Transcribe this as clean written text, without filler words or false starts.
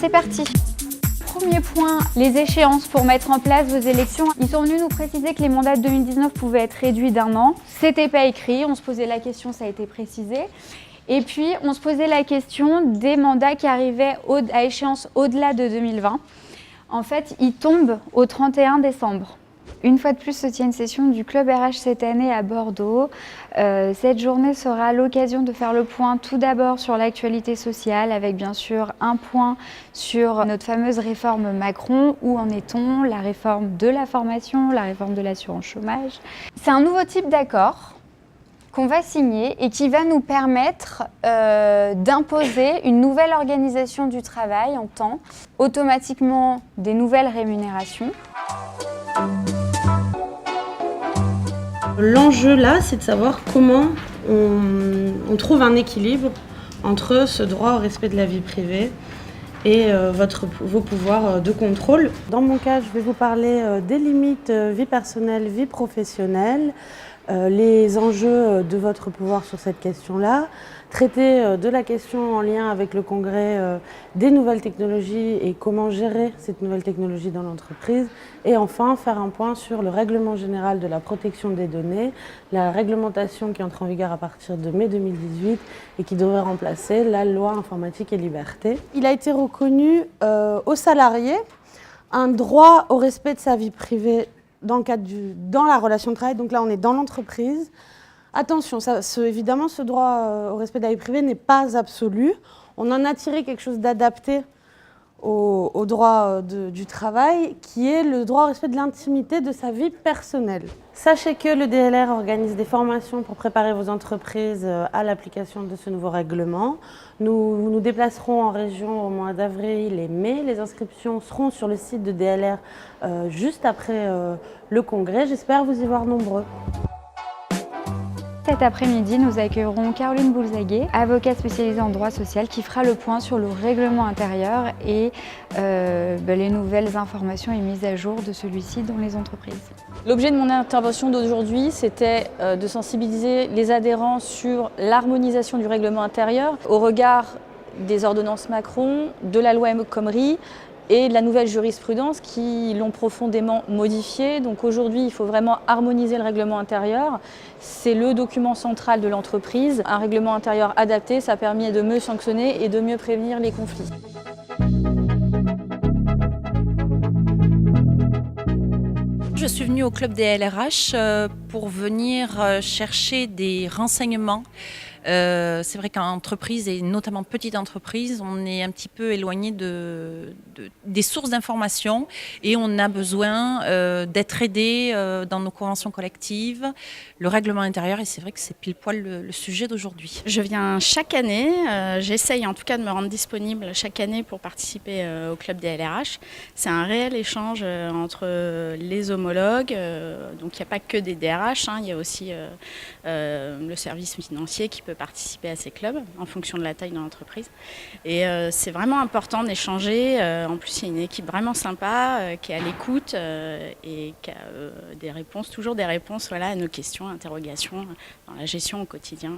C'est parti! Premier point, les échéances pour mettre en place vos élections. Ils sont venus nous préciser que les mandats de 2019 pouvaient être réduits d'1 an. C'était pas écrit, on se posait la question, ça a été précisé. Et puis, on se posait la question des mandats qui arrivaient à échéance au-delà de 2020. En fait, ils tombent au 31 décembre. Une fois de plus, se tient une session du Club RH cette année à Bordeaux. Cette journée sera l'occasion de faire le point tout d'abord sur l'actualité sociale, avec bien sûr un point sur notre fameuse réforme Macron. Où en est-on? La réforme de la formation, la réforme de l'assurance chômage. C'est un nouveau type d'accord qu'on va signer et qui va nous permettre d'imposer une nouvelle organisation du travail en temps, automatiquement des nouvelles rémunérations. L'enjeu là, c'est de savoir comment on trouve un équilibre entre ce droit au respect de la vie privée et vos pouvoirs de contrôle. Dans mon cas, je vais vous parler des limites vie personnelle, vie professionnelle, les enjeux de votre pouvoir sur cette question-là, traiter de la question en lien avec le congrès des nouvelles technologies et comment gérer cette nouvelle technologie dans l'entreprise, et enfin faire un point sur le règlement général de la protection des données, la réglementation qui entre en vigueur à partir de mai 2018 et qui devrait remplacer la loi informatique et liberté. Il a été reconnu aux salariés un droit au respect de sa vie privée dans la relation de travail. Donc là, on est dans l'entreprise. Attention, évidemment, ce droit au respect de la vie privée n'est pas absolu. On en a tiré quelque chose d'adapté au droit du travail, qui est le droit au respect de l'intimité de sa vie personnelle. Sachez que le DLR organise des formations pour préparer vos entreprises à l'application de ce nouveau règlement. Nous nous déplacerons en région au mois d'avril et mai. Les inscriptions seront sur le site de DLR juste après le congrès. J'espère vous y voir nombreux. Cet après-midi, nous accueillerons Caroline Boulzaguet, avocate spécialisée en droit social, qui fera le point sur le règlement intérieur et les nouvelles informations et mises à jour de celui-ci dans les entreprises. L'objet de mon intervention d'aujourd'hui, c'était de sensibiliser les adhérents sur l'harmonisation du règlement intérieur au regard des ordonnances Macron, de la loi El Khomri et de la nouvelle jurisprudence qui l'ont profondément modifié. Donc aujourd'hui, il faut vraiment harmoniser le règlement intérieur. C'est le document central de l'entreprise. Un règlement intérieur adapté, ça permet de mieux sanctionner et de mieux prévenir les conflits. Je suis venue au club des LRH pour venir chercher des renseignements. C'est vrai qu'en entreprise, et notamment petite entreprise, on est un petit peu éloigné des sources d'informations et on a besoin d'être aidé dans nos conventions collectives, le règlement intérieur, et c'est vrai que c'est pile poil le sujet d'aujourd'hui. Je viens chaque année, j'essaye en tout cas de me rendre disponible chaque année pour participer au club des LRH. C'est un réel échange entre les homologues, donc il n'y a pas que des DRH, il y a aussi le service financier qui peut participer à ces clubs en fonction de la taille de l'entreprise. Et c'est vraiment important d'échanger. En plus, il y a une équipe vraiment sympa qui est à l'écoute et qui a toujours des réponses à nos questions, interrogations dans la gestion au quotidien.